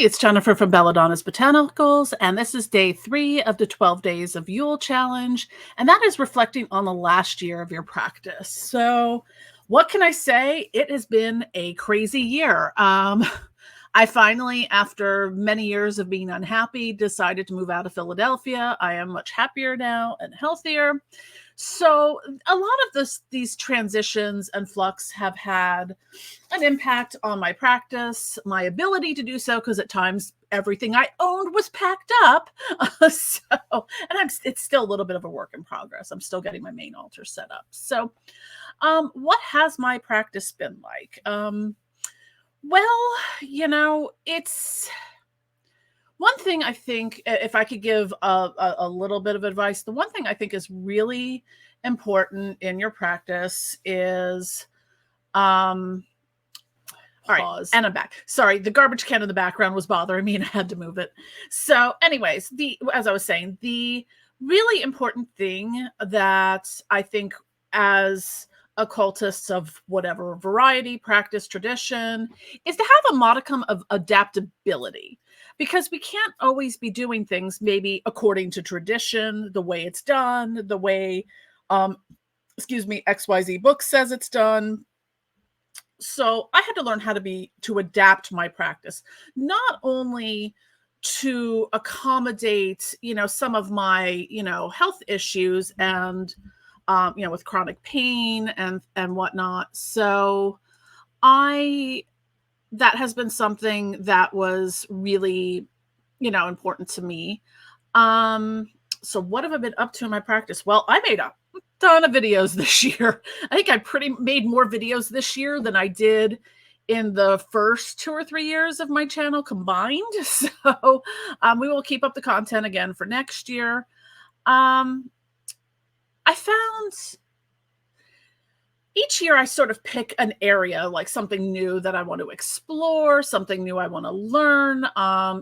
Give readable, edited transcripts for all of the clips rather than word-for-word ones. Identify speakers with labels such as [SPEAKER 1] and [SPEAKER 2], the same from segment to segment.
[SPEAKER 1] It's Jennifer from Belladonna's Botanicals, and this is day 3 of the 12 Days of Yule Challenge, and that is reflecting on the last year of your practice. So, what can I say? It has been a crazy year. I finally, after many years of being unhappy, decided to move out of Philadelphia. I am much happier now and healthier. So a lot of these transitions and flux have had an impact on my practice, my ability to do so, because at times everything I owned was packed up. It's still a little bit of a work in progress. I'm still getting my main altar set up. So, what has my practice been like? Well, it's one thing I think, if I could give a little bit of advice, the one thing I think is really important in your practice is, all right, and I'm back. Sorry, the garbage can in the background was bothering me and I had to move it. So anyways, as I was saying, the really important thing that I think as occultists of whatever variety, practice, tradition, is to have a modicum of adaptability, because we can't always be doing things maybe according to tradition, the way it's done, the way XYZ book says it's done. So I had to learn how to adapt my practice, not only to accommodate, some of my, health issues and with chronic pain and whatnot. So that has been something that was really, important to me. So what have I been up to in my practice? Well, I made a ton of videos this year. I think I made more videos this year than I did in the first 2 or 3 years of my channel combined. So we will keep up the content again for next year. I found each year I sort of pick an area, like something new that I want to explore, something new I want to learn.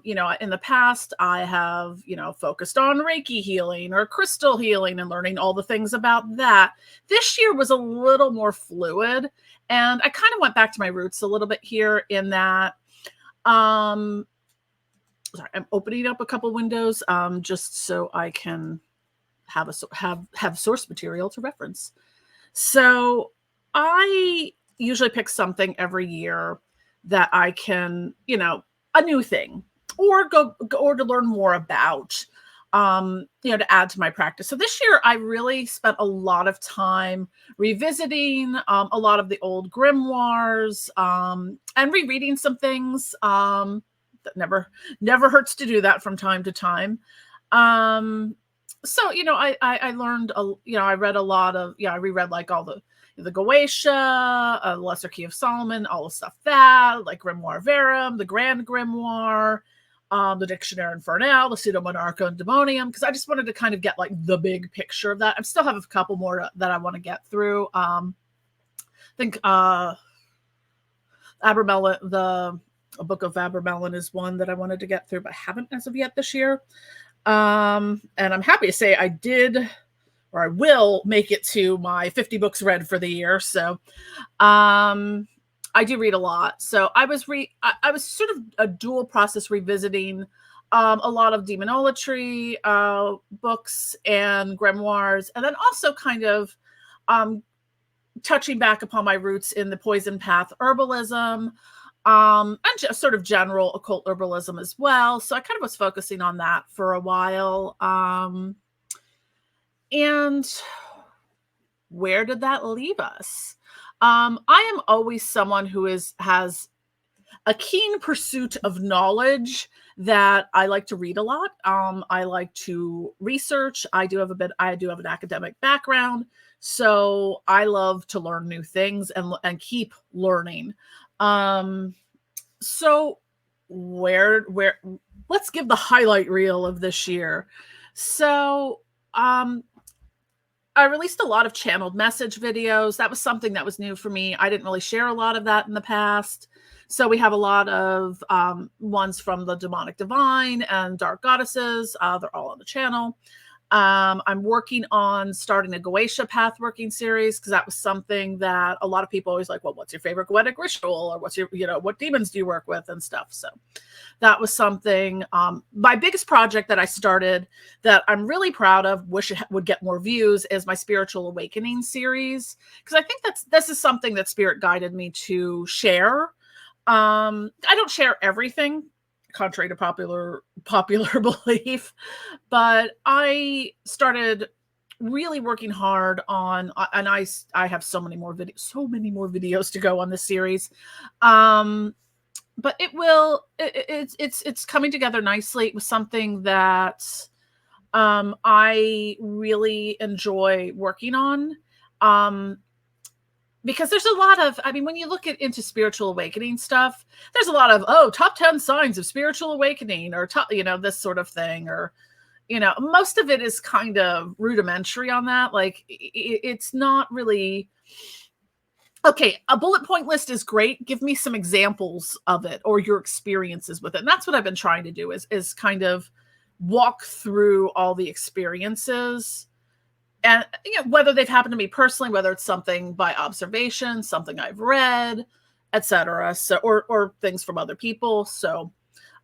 [SPEAKER 1] In the past, I have, focused on Reiki healing or crystal healing and learning all the things about that. This year was a little more fluid, and I kind of went back to my roots a little bit here in that. Sorry, I'm opening up a couple windows just so I can have source material to reference. So I usually pick something every year that I can, a new thing, or to learn more about, to add to my practice. So this year I really spent a lot of time revisiting a lot of the old grimoires and rereading some things. That never hurts to do that from time to time. So, I learned, I read a lot of, I reread like all the Goetia, Lesser Key of Solomon, all the stuff like Grimoire Verum, the Grand Grimoire, the Dictionary Infernal, the Pseudo-Monarcha and Demonium, because I just wanted to kind of get like the big picture of that. I still have a couple more that I want to get through. I think Abramelin, the Book of Abramelin is one that I wanted to get through, but I haven't as of yet this year. And I'm happy to say I will make it to my 50 books read for the year. So, I do read a lot. So I was sort of a dual process revisiting, a lot of demonolatry, books and grimoires, and then also kind of, touching back upon my roots in the poison path herbalism, and just sort of general occult herbalism as well. So I kind of was focusing on that for a while. And where did that leave us? I am always someone who has a keen pursuit of knowledge, that I like to read a lot. I like to research. I do have an academic background, so I love to learn new things and keep learning. So where let's give the highlight reel of this year. So, I released a lot of channeled message videos. That was something that was new for me. I didn't really share a lot of that in the past. So we have a lot of ones from the Demonic Divine and Dark Goddesses. They're all on the channel. I'm working on starting a Goetia path working series because that was something that a lot of people always like, well, what's your favorite Goetic ritual? Or what's your, what demons do you work with and stuff. So that was something, my biggest project that I started that I'm really proud of, wish it would get more views, is my Spiritual Awakening series. Because I think this is something that Spirit guided me to share. I don't share everything, contrary to popular belief, but I started really working hard on, and I have so many more videos to go on this series. But it's coming together nicely. It was something that I really enjoy working on. Because there's a lot of, I mean, when you look into spiritual awakening stuff, there's a lot of, top 10 signs of spiritual awakening, or top, this sort of thing, or, most of it is kind of rudimentary on that. Like, it's not really, okay, a bullet point list is great. Give me some examples of it or your experiences with it. And that's what I've been trying to do is kind of walk through all the experiences, and whether they've happened to me personally, whether it's something by observation, something I've read, etc. So, or things from other people. So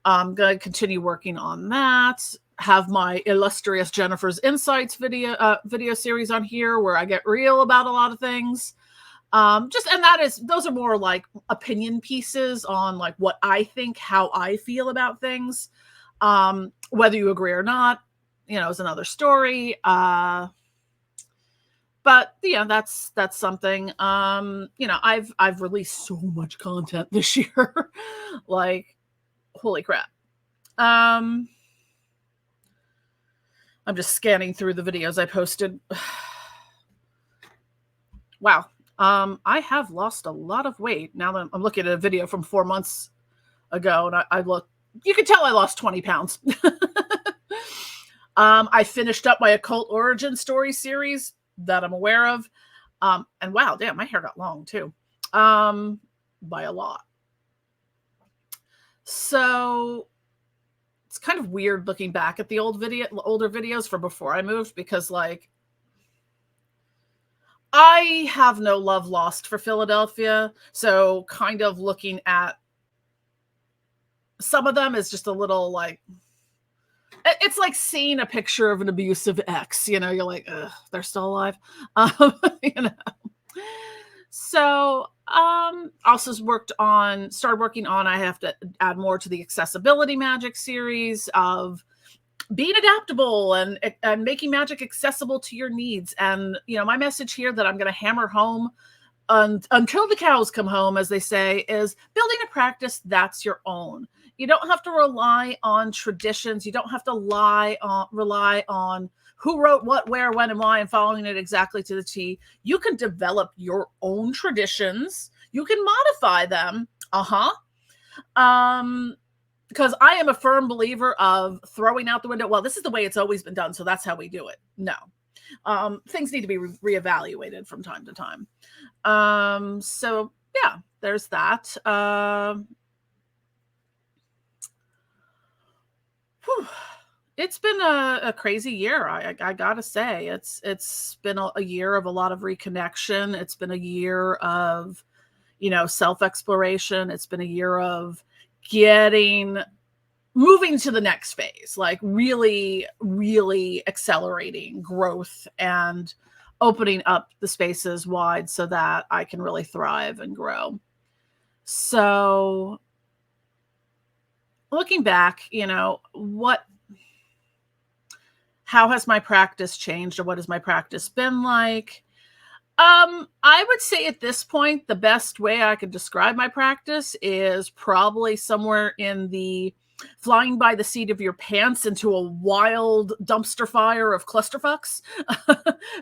[SPEAKER 1] I'm going to continue working on that. Have my illustrious Jennifer's Insights video series on here where I get real about a lot of things. And those are more like opinion pieces on like what I think, how I feel about things. Whether you agree or not, is another story. But that's something. I've released so much content this year, like holy crap. I'm just scanning through the videos I posted. Wow. I have lost a lot of weight now that I'm looking at a video from 4 months ago, and I look. You can tell I lost 20 pounds. I finished up my Occult Origin Story series that I'm aware of. And wow, damn, my hair got long too. By a lot. So it's kind of weird looking back at the older videos from before I moved, because like I have no love lost for Philadelphia. So kind of looking at some of them is just a little like, it's like seeing a picture of an abusive ex, you're like, ugh, they're still alive. So, also started working on, I have to add more to the accessibility magic series of being adaptable and making magic accessible to your needs. And, my message here that I'm going to hammer home until the cows come home, as they say, is building a practice that's your own. You don't have to rely on traditions. You don't have to rely on who wrote what, where, when, and why, and following it exactly to the T. You can develop your own traditions. You can modify them. Because I am a firm believer of throwing out the window, well, this is the way it's always been done, so that's how we do it. No. Things need to be reevaluated from time to time. So yeah, there's that. It's been a crazy year. I gotta say, it's been a year of a lot of reconnection. It's been a year of, self-exploration. It's been a year of moving to the next phase, like really, really accelerating growth and opening up the spaces wide so that I can really thrive and grow. So looking back, how has my practice changed, or what has my practice been like? I would say at this point, the best way I could describe my practice is probably somewhere in the flying by the seat of your pants into a wild dumpster fire of clusterfucks,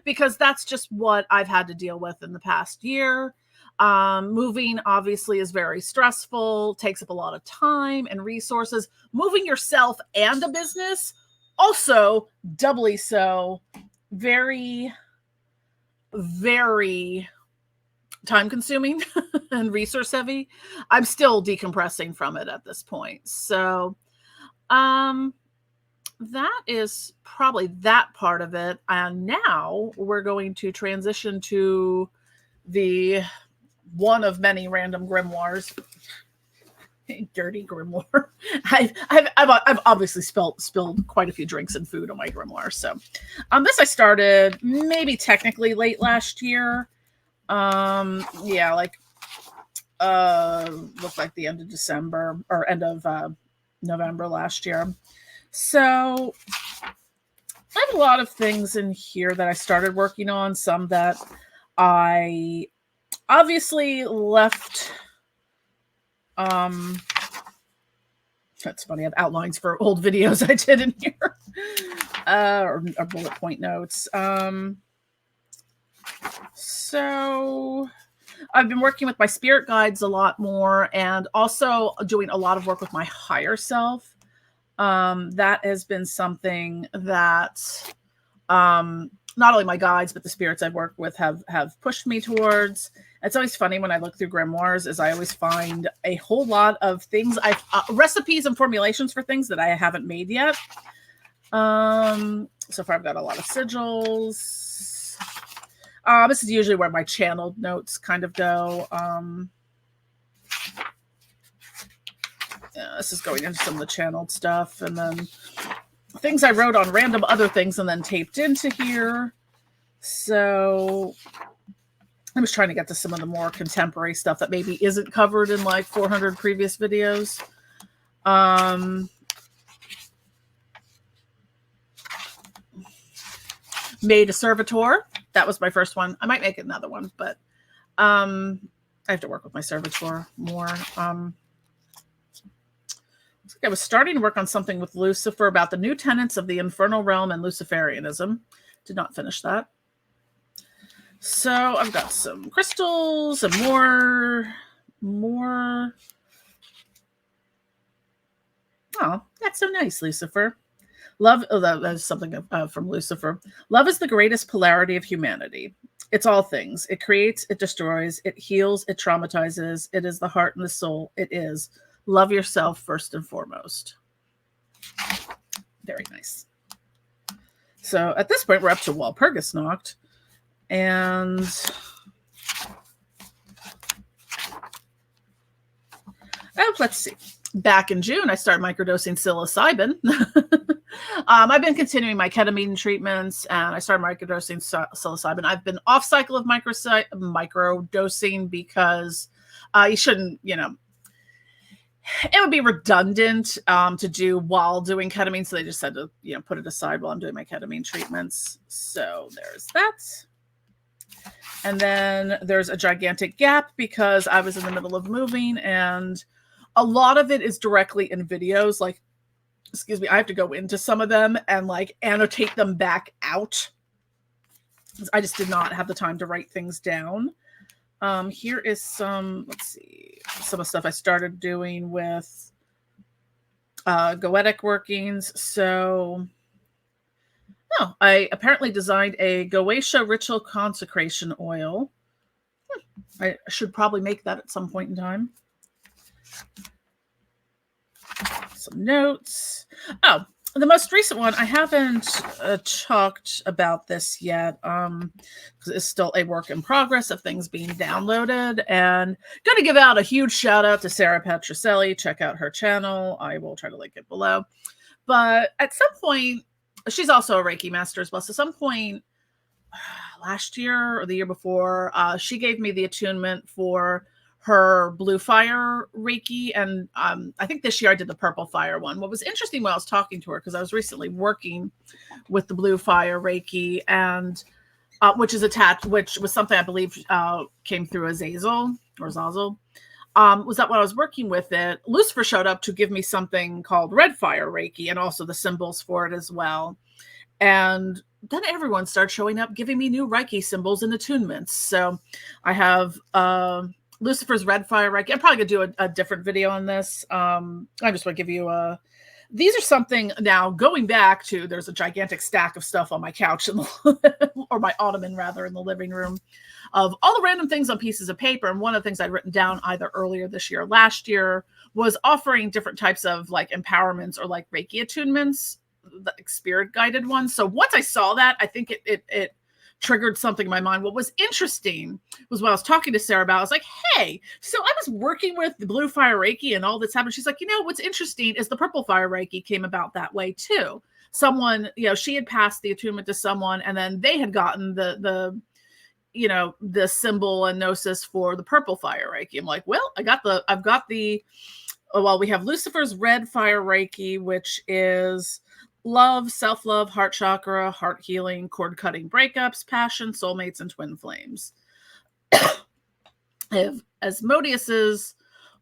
[SPEAKER 1] because that's just what I've had to deal with in the past year. Moving obviously is very stressful, takes up a lot of time and resources. Moving yourself and a business, also doubly so. Very, very time consuming and resource heavy. I'm still decompressing from it at this point. So, that is probably that part of it. And now we're going to transition to the one of many random grimoires. Dirty grimoire. I've obviously spilled quite a few drinks and food on my grimoire. So, this I started maybe technically late last year. Yeah, like looked like the end of December or end of November last year. So I have a lot of things in here that I started working on. Some that I obviously left. That's funny. I have outlines for old videos I did in here, or bullet point notes. So I've been working with my spirit guides a lot more, and also doing a lot of work with my higher self. That has been something that not only my guides, but the spirits I've worked with have pushed me towards. It's always funny when I look through grimoires, is I always find a whole lot of things, recipes and formulations for things that I haven't made yet. So far I've got a lot of sigils. This is usually where my channeled notes kind of go. Yeah, this is going into some of the channeled stuff, and then things I wrote on random other things and then taped into here. So I was trying to get to some of the more contemporary stuff that maybe isn't covered in like 400 previous videos. Made a servitor. That was my first one. I might make another one, but I have to work with my servitor more. I was starting to work on something with Lucifer about the new tenets of the infernal realm and Luciferianism. Did not finish that. So I've got some crystals and more. Oh, that's so nice, Lucifer. Love, that's something from Lucifer. Love is the greatest polarity of humanity. It's all things. It creates, it destroys, it heals, it traumatizes. It is the heart and the soul. It is. Love yourself first and foremost. Very nice. So at this point, we're up to Walpurgis Nacht. And let's see. Back in June, I started microdosing psilocybin. I've been continuing my ketamine treatments, and I started microdosing psilocybin. I've been off cycle of microdosing because you shouldn't, it would be redundant to do while doing ketamine. So they just said to, put it aside while I'm doing my ketamine treatments. So there's that. And then there's a gigantic gap because I was in the middle of moving, and a lot of it is directly in videos. Like, excuse me, I have to go into some of them and like annotate them back out. I just did not have the time to write things down. Here is some, let's see, some of the stuff I started doing with Goetic workings. So, I apparently designed a Goetia ritual consecration oil. I should probably make that at some point in time. Some notes. Oh, the most recent one, I haven't talked about this yet because it's still a work in progress of things being downloaded. And going to give out a huge shout out to Sarah Patricelli. Check out her channel. I will try to link it below. But at some point, she's also a Reiki master as well. So at some point last year or the year before, she gave me the attunement for her blue fire Reiki. And I think this year I did the purple fire one. What was interesting when I was talking to her, because I was recently working with the blue fire Reiki, and which was something I believe came through Azazel or Zazel. Was that when I was working with it, Lucifer showed up to give me something called red fire Reiki and also the symbols for it as well. And then everyone started showing up, giving me new Reiki symbols and attunements. So I have Lucifer's red fire Reiki. I'm probably going to do a different video on this. I just want to give you these are something now going back to, there's a gigantic stack of stuff on my couch or my ottoman rather in the living room of all the random things on pieces of paper. And one of the things I'd written down either earlier this year or last year was offering different types of like empowerments or like Reiki attunements the spirit guided one. So once I saw that, I think it triggered something in my mind. What was interesting was when I was talking to Sarah about, I was like, hey, so I was working with the blue fire Reiki and all this happened. She's like, what's interesting is the purple fire Reiki came about that way too. Someone, she had passed the attunement to someone, and then they had gotten the symbol and gnosis for the purple fire Reiki. I'm like, well, we have Lucifer's red fire Reiki, which is love, self-love, heart chakra, heart healing, cord cutting breakups, passion, soulmates, and twin flames. I have Asmodeus's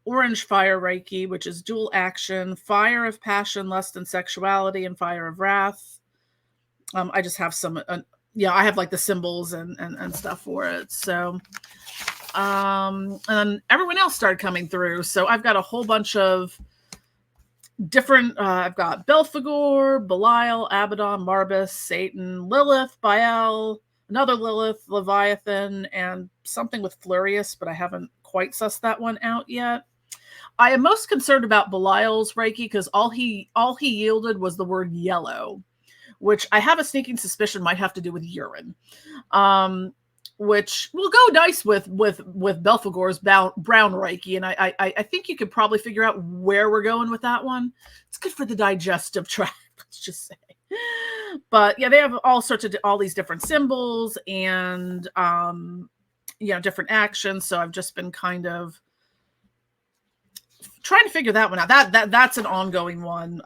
[SPEAKER 1] orange fire Reiki, which is dual action, fire of passion, lust, and sexuality, and fire of wrath. I just have some, I have like the symbols and stuff for it. So, and then everyone else started coming through. So I've got a whole bunch of different, I've got Belphegor, Belial, Abaddon, Marbus, Satan, Lilith, Baal, another Lilith, Leviathan, and something with Flurious, but I haven't quite sussed that one out yet. I am most concerned about Belial's Reiki because all he yielded was the word yellow, which I have a sneaking suspicion might have to do with urine, which will go nice with Belphegor's brown Reiki. And I think you could probably figure out where we're going with that one. It's good for the digestive tract, let's just say. But yeah, they have all these different symbols and, different actions. So I've just been kind of trying to figure that one out. That's an ongoing one,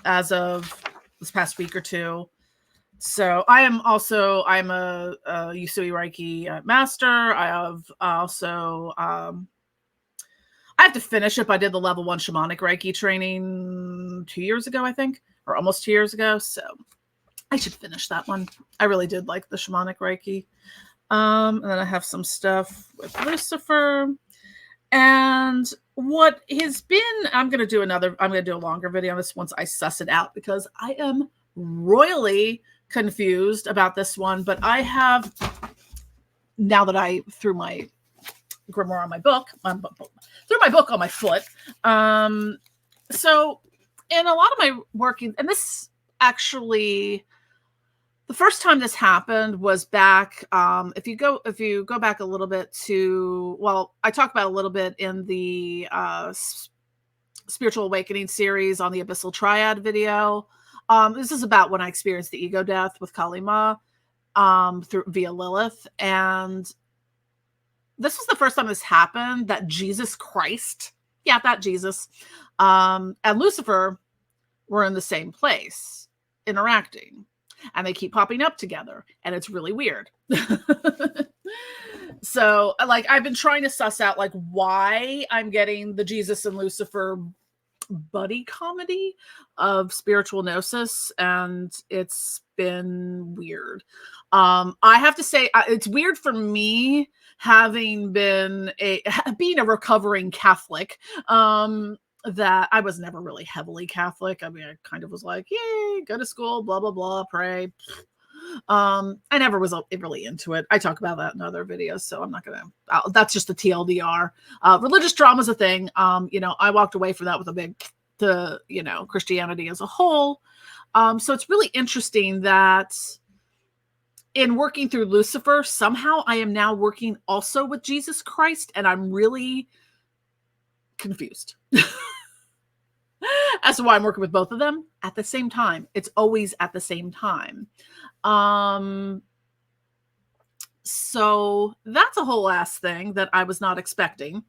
[SPEAKER 1] as of this past week or two. So I'm a Usui Reiki master. I have also, I have to finish it. I did the level 1 shamanic Reiki training 2 years ago, I think, or almost 2 years ago. So I should finish that one. I really did like the shamanic Reiki. And then I have some stuff with Lucifer. And what has been, I'm going to do a longer video on this once I suss it out, because I am royally confused about this one. But I have, now that I threw my grimoire on my book, threw my book on my foot. So in a lot of my working, and this actually, the first time this happened was back, if you go back a little bit to, I talk about a little bit in the Spiritual Awakening series on the Abyssal Triad video. This is about when I experienced the ego death with Kali Ma via Lilith. And this was the first time this happened, that Jesus Christ, that Jesus, and Lucifer were in the same place interacting. And they keep popping up together, and it's really weird. So, I've been trying to suss out, why I'm getting the Jesus and Lucifer buddy comedy of spiritual gnosis, and it's been weird. I have to say, it's weird for me, having being a recovering Catholic, that I was never really heavily Catholic. I mean, I kind of was like, yay, go to school, blah, blah, blah, pray. I never was really into it. I talk about that in other videos, so I'm not going to, that's just a TLDR. Religious drama is a thing. I walked away from that with a big, Christianity as a whole. So it's really interesting that in working through Lucifer, somehow I am now working also with Jesus Christ, and I'm really confused as to why I'm working with both of them at the same time. It's always at the same time. So that's a whole ass thing that I was not expecting.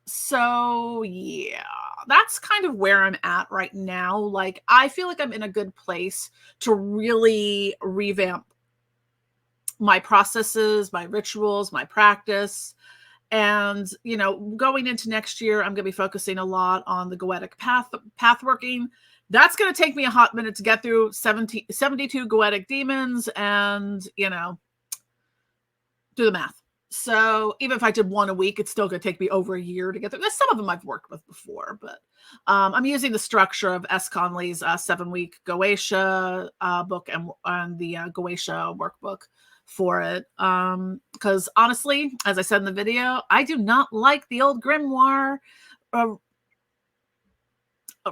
[SPEAKER 1] So yeah, that's kind of where I'm at right now. I feel like I'm in a good place to really revamp my processes, my rituals, my practice. And, going into next year, I'm going to be focusing a lot on the goetic path working. That's going to take me a hot minute to get through 72 goetic demons and, do the math. So even if I did one a week, it's still going to take me over a year to get through. Some of them I've worked with before, but I'm using the structure of S. Conley's 7-week Goetia book and the Goetia workbook for it. Because honestly, as I said in the video, I do not like the old grimoire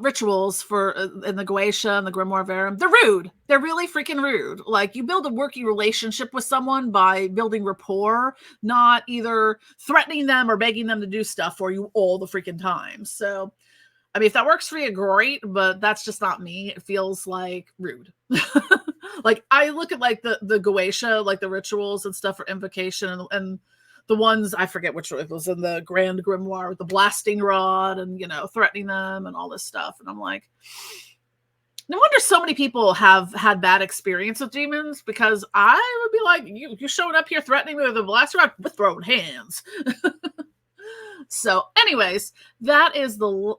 [SPEAKER 1] rituals for in the Goetia and the Grimoire Verum, they're rude. They're really freaking rude. Like, you build a working relationship with someone by building rapport, not either threatening them or begging them to do stuff for you all the freaking time. So, I mean, if that works for you, great, but that's just not me. It feels like rude. Like, I look at like the Goetia, like the rituals and stuff for invocation, and the ones, I forget which it was in the Grand Grimoire with the blasting rod and, threatening them and all this stuff. And I'm like, no wonder so many people have had bad experience with demons, because I would be like, you showing up here threatening me with a blasting rod with throwing hands. So anyways, this is the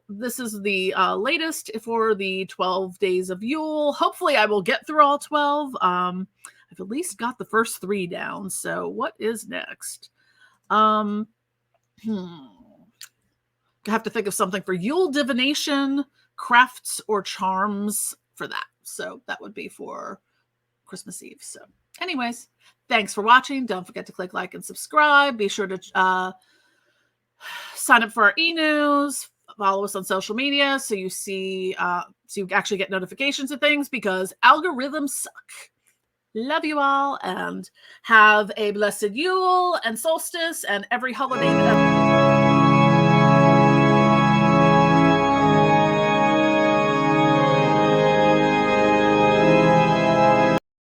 [SPEAKER 1] latest for the 12 days of Yule. Hopefully I will get through all 12. I've at least got the first 3 down. So what is next? I have to think of something for Yule divination, crafts, or charms for that. So that would be for Christmas Eve. So anyways, thanks for watching. Don't forget to click like and subscribe. Be sure to sign up for our e-news, follow us on social media so you see so you actually get notifications of things, because algorithms suck. Love you all, and have a blessed Yule and solstice and every holiday that